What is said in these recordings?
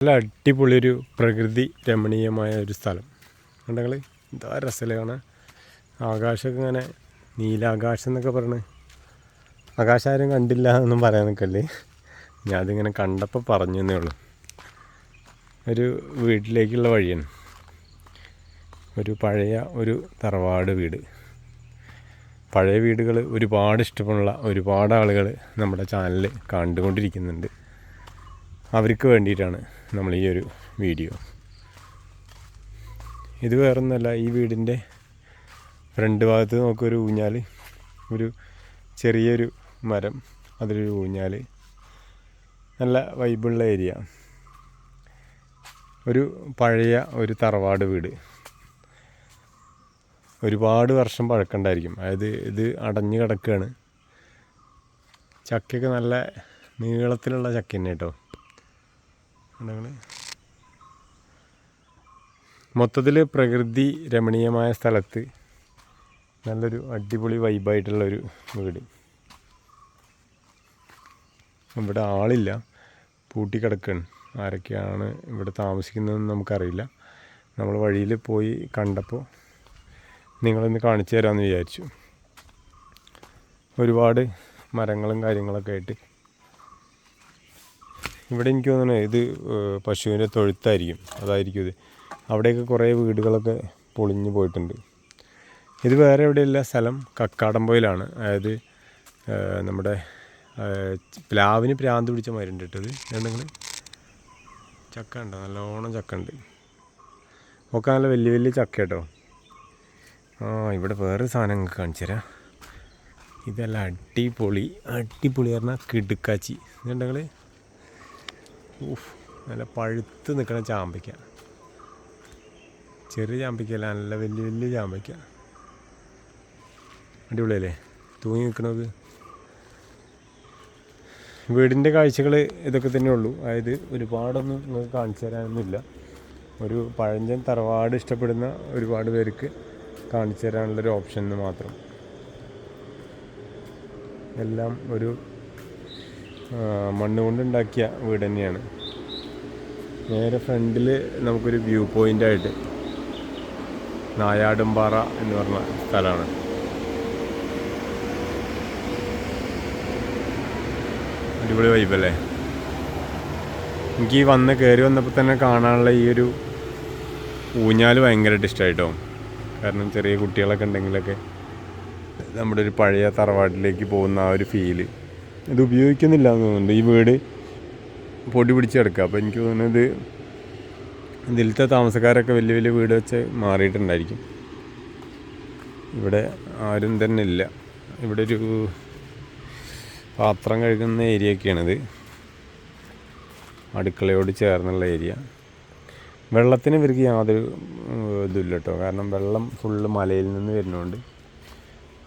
നല്ല അടിപൊളിയൊരു പ്രകൃതി രമണീയമായ ഒരു സ്ഥലം കണ്ടങ്ങൾ. എന്താ രസമല്ലേ കാണാൻ. ആകാശമൊക്കെ ഇങ്ങനെ നീലാകാശം എന്നൊക്കെ പറഞ്ഞ്, ആകാശം ആരും കണ്ടില്ല എന്നൊന്നും പറയാൻ നിൽക്കല്ലേ. ഞാൻ അതിങ്ങനെ കണ്ടപ്പോൾ പറഞ്ഞു എന്നേ ഉള്ളൂ. ഒരു വീട്ടിലേക്കുള്ള വഴിയാണ്. ഒരു പഴയ ഒരു തറവാട് വീട്. പഴയ വീടുകൾ ഒരുപാട് ഇഷ്ടമുള്ള ഒരുപാട് ആളുകൾ നമ്മുടെ ചാനൽ കണ്ടുകൊണ്ടിരിക്കുന്നുണ്ട്. അവർക്ക് വേണ്ടിയിട്ടാണ് നമ്മൾ ഈ ഒരു വീഡിയോ. ഇത് വേറൊന്നുമല്ല, ഈ വീടിൻ്റെ ഫ്രണ്ട് ഭാഗത്ത് നോക്കൊരു ഊഞ്ഞാൽ, ഒരു ചെറിയൊരു മരം, അതിലൊരു ഊഞ്ഞാൽ, നല്ല വൈബുള്ള ഏരിയ. ഒരു പഴയ ഒരു തറവാട് വീട്, ഒരുപാട് വർഷം പഴക്കമുണ്ടായിരിക്കും. അതായത് ഇത് അടഞ്ഞു കിടക്കുകയാണ്. ചക്കയൊക്കെ നല്ല നീളത്തിലുള്ള ചക്ക തന്നെ കേട്ടോ. മൊത്തത്തിൽ പ്രകൃതി രമണീയമായ സ്ഥലത്ത് നല്ലൊരു അടിപൊളി വൈബായിട്ടുള്ളൊരു വീട്. ഇവിടെ ആളില്ല, പൂട്ടിക്കിടക്കുകയാണ്. ആരൊക്കെയാണ് ഇവിടെ താമസിക്കുന്നതെന്ന് നമുക്കറിയില്ല. നമ്മൾ വഴിയിൽ പോയി കണ്ടപ്പോൾ നിങ്ങളൊന്ന് കാണിച്ചു തരാമെന്ന് വിചാരിച്ചു. ഒരുപാട് മരങ്ങളും കാര്യങ്ങളൊക്കെ ആയിട്ട് ഇവിടെ എനിക്ക് തോന്നുന്നത് ഇത് പശുവിൻ്റെ തൊഴുത്തായിരിക്കും. അതായിരിക്കും ഇത്. അവിടെയൊക്കെ കുറേ വീടുകളൊക്കെ പൊളിഞ്ഞു പോയിട്ടുണ്ട്. ഇത് വേറെ എവിടെയല്ല, സ്ഥലം കക്കാടംപൊയിലാണ്. അതായത് നമ്മുടെ പ്ലാവിന് പ്രാന്ത് പിടിച്ച മരുണ്ട് ഇട്ടത്. എന്തെങ്കിലും ചക്ക ഉണ്ടോ? നല്ലോണം ചക്ക ഉണ്ട്. ഒക്കെ നല്ല വലിയ വലിയ ചക്ക കേട്ടോ. ഇവിടെ വേറെ സാധനം നിങ്ങൾക്ക് കാണിച്ചു തരാം. ഇതെല്ലാം അടിപൊളി പറഞ്ഞാൽ കിടുക്കാച്ചി. ഇതുണ്ടെങ്കിൽ നല്ല പഴുത്ത് നിൽക്കണ ചാമ്പയ്ക്ക. ചെറിയ ചാമ്പയ്ക്കല്ല, നല്ല വലിയ വലിയ ചാമ്പയ്ക്ക. അടിപൊളിയല്ലേ തൂങ്ങി നിൽക്കണത്. വീടിൻ്റെ കാഴ്ചകൾ ഇതൊക്കെ തന്നെ ഉള്ളൂ. അതായത് ഒരുപാടൊന്നും നിങ്ങൾക്ക് കാണിച്ചു തരാനൊന്നുമില്ല. ഒരു പഴഞ്ചൻ തറവാട് ഇഷ്ടപ്പെടുന്ന ഒരുപാട് പേർക്ക് കാണിച്ചു തരാനുള്ളൊരു ഓപ്ഷൻ മാത്രം. എല്ലാം ഒരു മണ്ണ് കൊണ്ടുണ്ടാക്കിയ വീട് തന്നെയാണ്. നേരെ ഫ്രണ്ടിൽ നമുക്കൊരു വ്യൂ പോയിൻ്റായിട്ട് നായാടുംപാറ എന്ന് പറഞ്ഞ സ്ഥലമാണ്. അടിപൊളി വൈബല്ലേ. എനിക്ക് കയറി വന്നപ്പോൾ തന്നെ കാണാനുള്ള ഈ ഒരു ഊഞ്ഞാൽ ഭയങ്കരമായിട്ട് ഇഷ്ടമായിട്ടോ. കാരണം ചെറിയ കുട്ടികളൊക്കെ ഉണ്ടെങ്കിലൊക്കെ നമ്മുടെ ഒരു പഴയ തറവാട്ടിലേക്ക് പോകുന്ന ആ ഒരു ഫീല്. ഇത് ഉപയോഗിക്കുന്നില്ല എന്ന് തോന്നുന്നുണ്ട്. ഈ വീട് പൊടി പിടിച്ച് കിടക്കുക. അപ്പോൾ എനിക്ക് തോന്നുന്നത് ഇതിലത്തെ താമസക്കാരൊക്കെ വലിയ വലിയ വീട് വെച്ച് മാറിയിട്ടുണ്ടായിരിക്കും. ഇവിടെ ആരും തന്നെ ഇല്ല. ഇവിടെ ഒരു പാത്രം കഴുകുന്ന ഏരിയയൊക്കെയാണിത്. അടുക്കളയോട് ചേർന്നുള്ള ഏരിയ. വെള്ളത്തിന് ഇവർക്ക് യാതൊരു ഇതുമില്ല കേട്ടോ. കാരണം വെള്ളം ഫുള്ള് മലയിൽ നിന്ന് വരുന്നതുകൊണ്ട്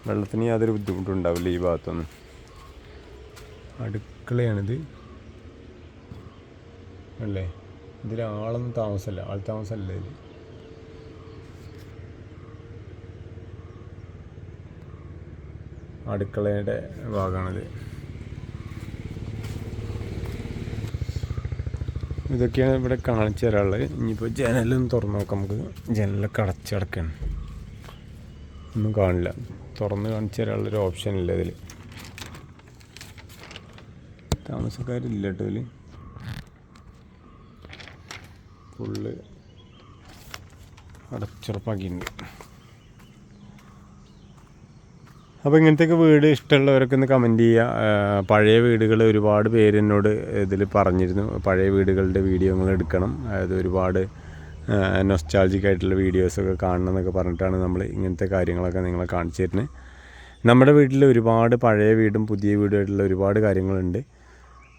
വെള്ളത്തിന് യാതൊരു ബുദ്ധിമുട്ടുണ്ടാവില്ല ഈ ഭാഗത്തൊന്നും. അടുക്കളയാണിത് അല്ലേ. ഇതിൽ ആളൊന്നും താമസമല്ല, ആൾ താമസമല്ല ഇതിൽ. അടുക്കളയുടെ ഭാഗമാണിത്. ഇതൊക്കെയാണ് ഇവിടെ കാണിച്ചു തരാനുള്ളത്. ഇനിയിപ്പോൾ ജനലൊന്നും തുറന്നു നോക്കാം നമുക്ക്. ജനലൊക്കെ അടച്ചു കിടക്കുകയാണ്, ഒന്നും കാണില്ല. തുറന്ന് കാണിച്ചു തരാനുള്ളൊരു ഓപ്ഷൻ ഇല്ല ഇതിൽ. താമസക്കാരില്ല കേട്ടോ ഇതിൽ. ഫുള്ള് അടച്ചുറപ്പാക്കിയിട്ടുണ്ട്. അപ്പോൾ ഇങ്ങനത്തെയൊക്കെ വീട് ഇഷ്ടമുള്ളവരൊക്കെ ഒന്ന് കമൻറ്റ് ചെയ്യുക. പഴയ വീടുകൾ ഒരുപാട് പേര് എന്നോട് ഇതിൽ പറഞ്ഞിരുന്നു, പഴയ വീടുകളുടെ വീഡിയോകൾ എടുക്കണം, അതായത് ഒരുപാട് നൊസ്റ്റാൾജിക് ആയിട്ടുള്ള വീഡിയോസൊക്കെ കാണണം എന്നൊക്കെ പറഞ്ഞിട്ടാണ് നമ്മൾ ഇങ്ങനത്തെ കാര്യങ്ങളൊക്കെ നിങ്ങളെ കാണിച്ചു തരുന്നത്. നമ്മുടെ വീട്ടിൽ ഒരുപാട് പഴയ വീടും പുതിയ വീടുമായിട്ടുള്ള ഒരുപാട് കാര്യങ്ങളുണ്ട്.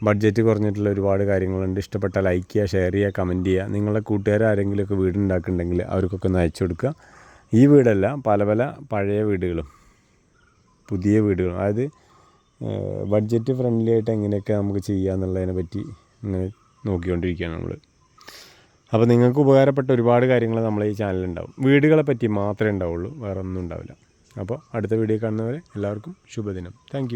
ബഡ്ജറ്റ് കുറഞ്ഞിട്ടുള്ള ഒരുപാട് കാര്യങ്ങളുണ്ട്. ഇഷ്ടപ്പെട്ട ലൈക്ക് ചെയ്യുക, ഷെയർ ചെയ്യുക, കമൻറ്റ് ചെയ്യുക. നിങ്ങളുടെ കൂട്ടുകാരാരെങ്കിലുമൊക്കെ വീടുണ്ടാക്കുന്നുണ്ടെങ്കിൽ അവർക്കൊക്കെ ഒന്ന് അയച്ചു കൊടുക്കുക. ഈ വീടല്ല, പല പല പഴയ വീടുകളും പുതിയ വീടുകളും, അതായത് ബഡ്ജറ്റ് ഫ്രണ്ട്ലി ആയിട്ട് എങ്ങനെയൊക്കെ നമുക്ക് ചെയ്യാമെന്നുള്ളതിനെ പറ്റി ഇങ്ങനെ നോക്കിക്കൊണ്ടിരിക്കുകയാണ് നമ്മൾ. അപ്പോൾ നിങ്ങൾക്ക് ഉപകാരപ്പെട്ട ഒരുപാട് കാര്യങ്ങൾ നമ്മളെ ഈ ചാനലുണ്ടാവും. വീടുകളെ പറ്റി മാത്രമേ ഉണ്ടാവുള്ളൂ, വേറെ ഒന്നും ഉണ്ടാവില്ല. അപ്പോൾ അടുത്ത വീഡിയോ കാണുന്നവരെ എല്ലാവർക്കും ശുഭദിനം. Thank you.